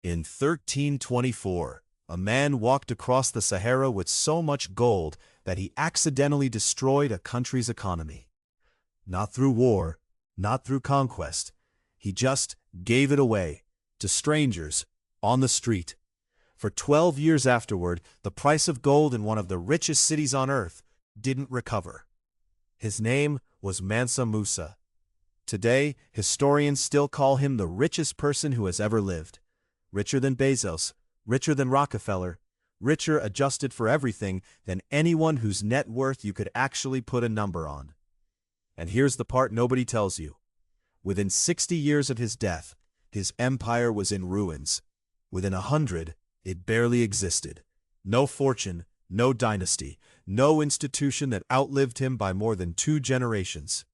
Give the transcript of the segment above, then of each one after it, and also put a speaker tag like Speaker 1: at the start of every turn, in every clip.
Speaker 1: In 1324, a man walked across the Sahara with so much gold that he accidentally destroyed a country's economy. Not through war, not through conquest. He just gave it away to strangers on the street. For 12 years afterward, the price of gold in one of the richest cities on earth didn't recover. His name was Mansa Musa. Today, historians still call him the richest person who has ever lived. Richer than Bezos, richer than Rockefeller, richer adjusted for everything than anyone whose net worth you could actually put a number on. And here's the part nobody tells you. Within 60 years of his death, his empire was in ruins. Within 100, it barely existed. No fortune, no dynasty, no institution that outlived him by more than 2 generations.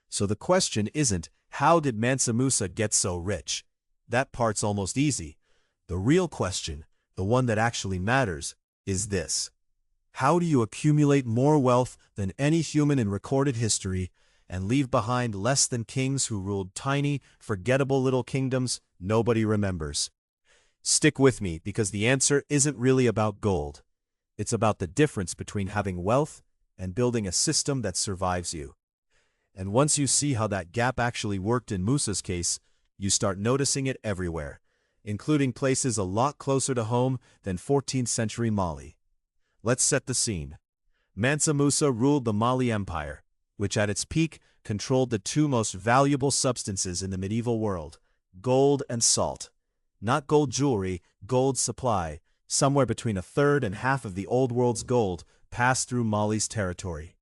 Speaker 1: So the question isn't, how did Mansa Musa get so rich? That part's almost easy. The real question, the one that actually matters, is this. How do you accumulate more wealth than any human in recorded history and leave behind less than kings who ruled tiny, forgettable little kingdoms nobody remembers? Stick with me, because the answer isn't really about gold. It's about the difference between having wealth and building a system that survives you. And once you see how that gap actually worked in Musa's case, you start noticing it everywhere, including places a lot closer to home than 14th century Mali. Let's set the scene. Mansa Musa ruled the Mali Empire, which at its peak controlled the 2 most valuable substances in the medieval world, gold and salt. Not gold jewelry, gold supply. Somewhere between 1/3 and half of the old world's gold passed through Mali's territory.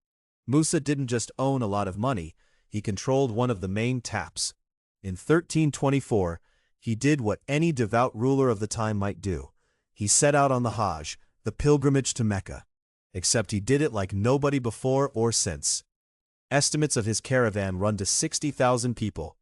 Speaker 1: Musa didn't just own a lot of money, he controlled one of the main taps. In 1324, he did what any devout ruler of the time might do. He set out on the Hajj, the pilgrimage to Mecca. Except he did it like nobody before or since. Estimates of his caravan run to 60,000 people,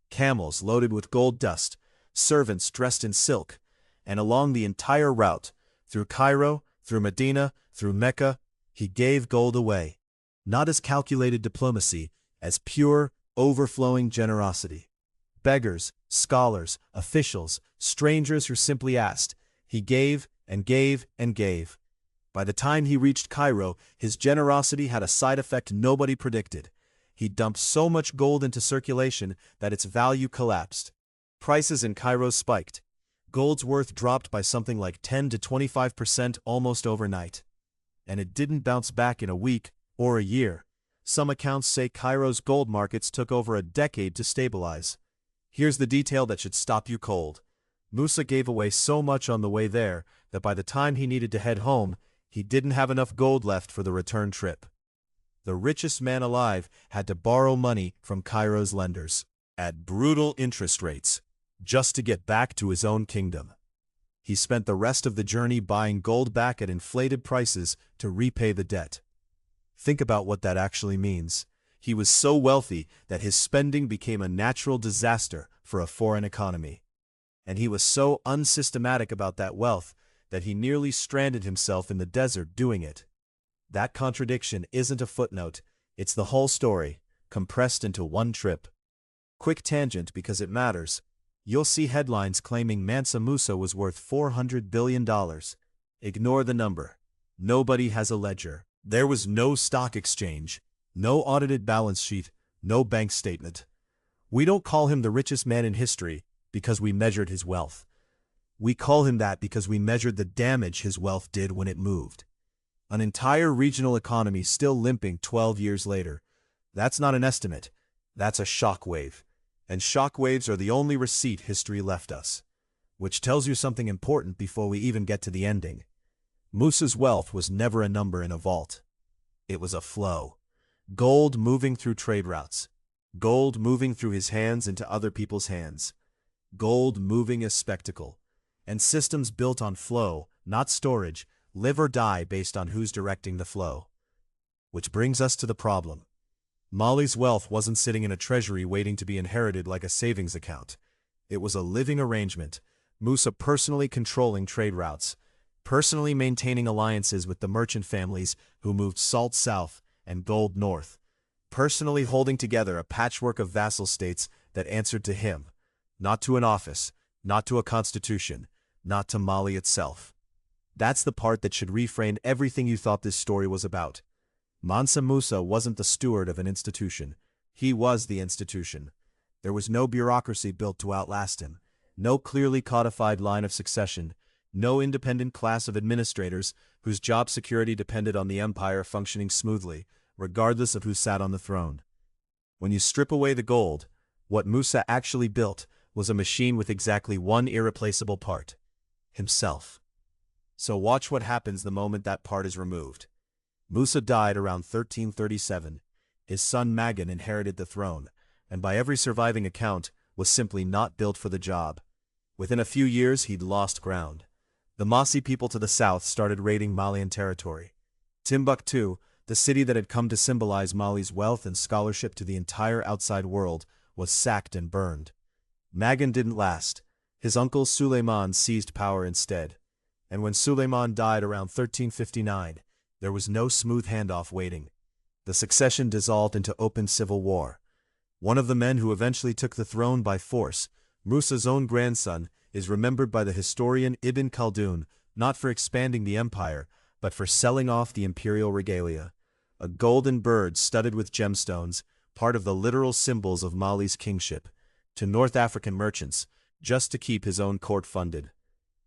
Speaker 1: camels loaded with gold dust, servants dressed in silk, and along the entire route, through Cairo, through Medina, through Mecca, he gave gold away. Not as calculated diplomacy, as pure, overflowing generosity. Beggars, scholars, officials, strangers who simply asked, he gave and gave and gave. By the time he reached Cairo, his generosity had a side effect nobody predicted. He dumped so much gold into circulation that its value collapsed. Prices in Cairo spiked. Gold's worth dropped by something like 10 to 25% almost overnight. And it didn't bounce back in a week or a year. Some accounts say Cairo's gold markets took over a decade to stabilize. Here's the detail that should stop you cold. Musa gave away so much on the way there that by the time he needed to head home, he didn't have enough gold left for the return trip. The richest man alive had to borrow money from Cairo's lenders at brutal interest rates just to get back to his own kingdom. He spent the rest of the journey buying gold back at inflated prices to repay the debt. Think about what that actually means. He was so wealthy that his spending became a natural disaster for a foreign economy. And he was so unsystematic about that wealth that he nearly stranded himself in the desert doing it. That contradiction isn't a footnote, it's the whole story, compressed into one trip. Quick tangent because it matters. You'll see headlines claiming Mansa Musa was worth $400 billion. Ignore the number. Nobody has a ledger. There was no stock exchange, no audited balance sheet, no bank statement. We don't call him the richest man in history because we measured his wealth. We call him that because we measured the damage his wealth did when it moved. An entire regional economy still limping 12 years later. That's not an estimate. That's a shockwave. And shockwaves are the only receipt history left us. Which tells you something important before we even get to the ending. Musa's wealth was never a number in a vault. It was a flow. Gold moving through trade routes. Gold moving through his hands into other people's hands. Gold moving as spectacle. And systems built on flow, not storage, live or die based on who's directing the flow. Which brings us to the problem. Mali's wealth wasn't sitting in a treasury waiting to be inherited like a savings account. It was a living arrangement, Musa personally controlling trade routes, personally maintaining alliances with the merchant families who moved salt south and gold north, personally holding together a patchwork of vassal states that answered to him, not to an office, not to a constitution, not to Mali itself. That's the part that should reframe everything you thought this story was about. Mansa Musa wasn't the steward of an institution. He was the institution. There was no bureaucracy built to outlast him, no clearly codified line of succession, no independent class of administrators whose job security depended on the empire functioning smoothly, regardless of who sat on the throne. When you strip away the gold, what Musa actually built was a machine with exactly one irreplaceable part: himself. So watch what happens the moment that part is removed. Musa died around 1337. His son Magan inherited the throne, and by every surviving account, was simply not built for the job. Within a few years, he'd lost ground. The Mossi people to the south started raiding Malian territory. Timbuktu, the city that had come to symbolize Mali's wealth and scholarship to the entire outside world, was sacked and burned. Magan didn't last. His uncle Suleiman seized power instead. And when Suleiman died around 1359, there was no smooth handoff waiting. The succession dissolved into open civil war. One of the men who eventually took the throne by force, Musa's own grandson, is remembered by the historian Ibn Khaldun not for expanding the empire, but for selling off the imperial regalia, a golden bird studded with gemstones, part of the literal symbols of Mali's kingship, to North African merchants, just to keep his own court funded.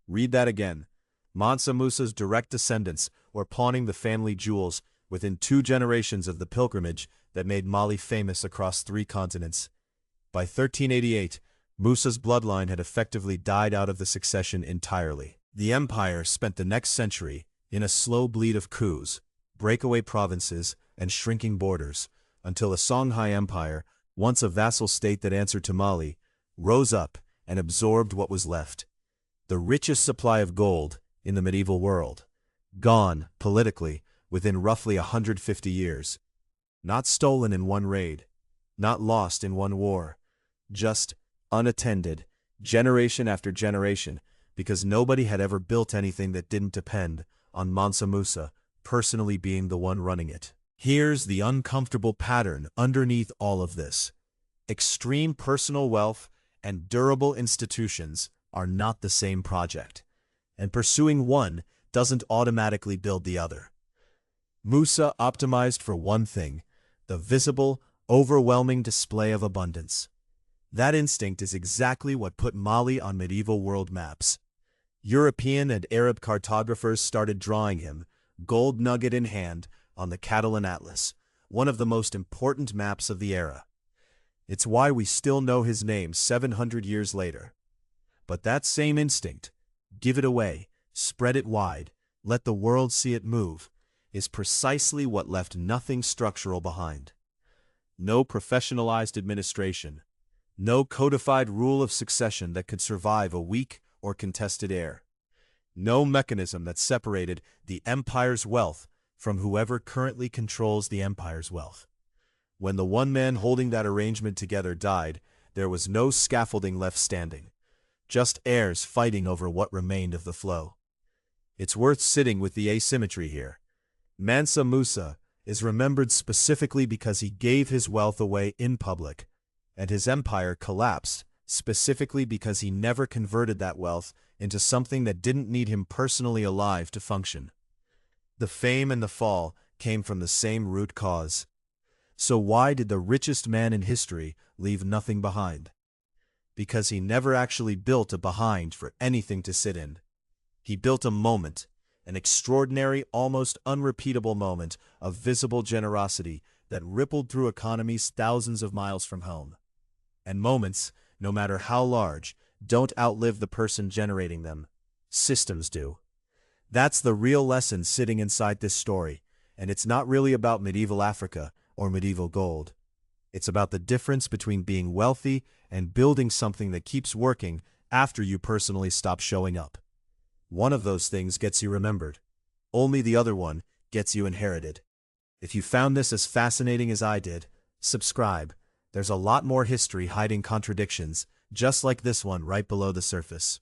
Speaker 1: Read that again. Mansa Musa's direct descendants were pawning the family jewels within 2 generations of the pilgrimage that made Mali famous across 3 continents. By 1388, Musa's bloodline had effectively died out of the succession entirely. The empire spent the next century in a slow bleed of coups, breakaway provinces, and shrinking borders, until the Songhai Empire, once a vassal state that answered to Mali, rose up and absorbed what was left. The richest supply of gold in the medieval world. Gone, politically, within roughly 150 years. Not stolen in one raid, not lost in one war, just unattended, generation after generation, because nobody had ever built anything that didn't depend on Mansa Musa personally being the one running it. Here's the uncomfortable pattern underneath all of this. Extreme personal wealth and durable institutions are not the same project, and pursuing one doesn't automatically build the other. Musa optimized for one thing: the visible, overwhelming display of abundance. That instinct is exactly what put Mali on medieval world maps. European and Arab cartographers started drawing him, gold nugget in hand, on the Catalan Atlas, one of the most important maps of the era. It's why we still know his name 700 years later. But that same instinct, give it away, spread it wide, let the world see it move, is precisely what left nothing structural behind. No professionalized administration, no codified rule of succession that could survive a weak or contested heir. No mechanism that separated the empire's wealth from whoever currently controls the empire's wealth. When the one man holding that arrangement together died, there was no scaffolding left standing, just heirs fighting over what remained of the flow. It's worth sitting with the asymmetry here. Mansa Musa is remembered specifically because he gave his wealth away in public, and his empire collapsed specifically because he never converted that wealth into something that didn't need him personally alive to function. The fame and the fall came from the same root cause. So why did the richest man in history leave nothing behind? Because he never actually built a behind for anything to sit in. He built a moment, an extraordinary, almost unrepeatable moment of visible generosity that rippled through economies thousands of miles from home. And moments, no matter how large, don't outlive the person generating them. Systems do. That's the real lesson sitting inside this story, and it's not really about medieval Africa or medieval gold. It's about the difference between being wealthy and building something that keeps working after you personally stop showing up. One of those things gets you remembered. Only the other one gets you inherited. If you found this as fascinating as I did, subscribe. There's a lot more history hiding contradictions, just like this one right below the surface.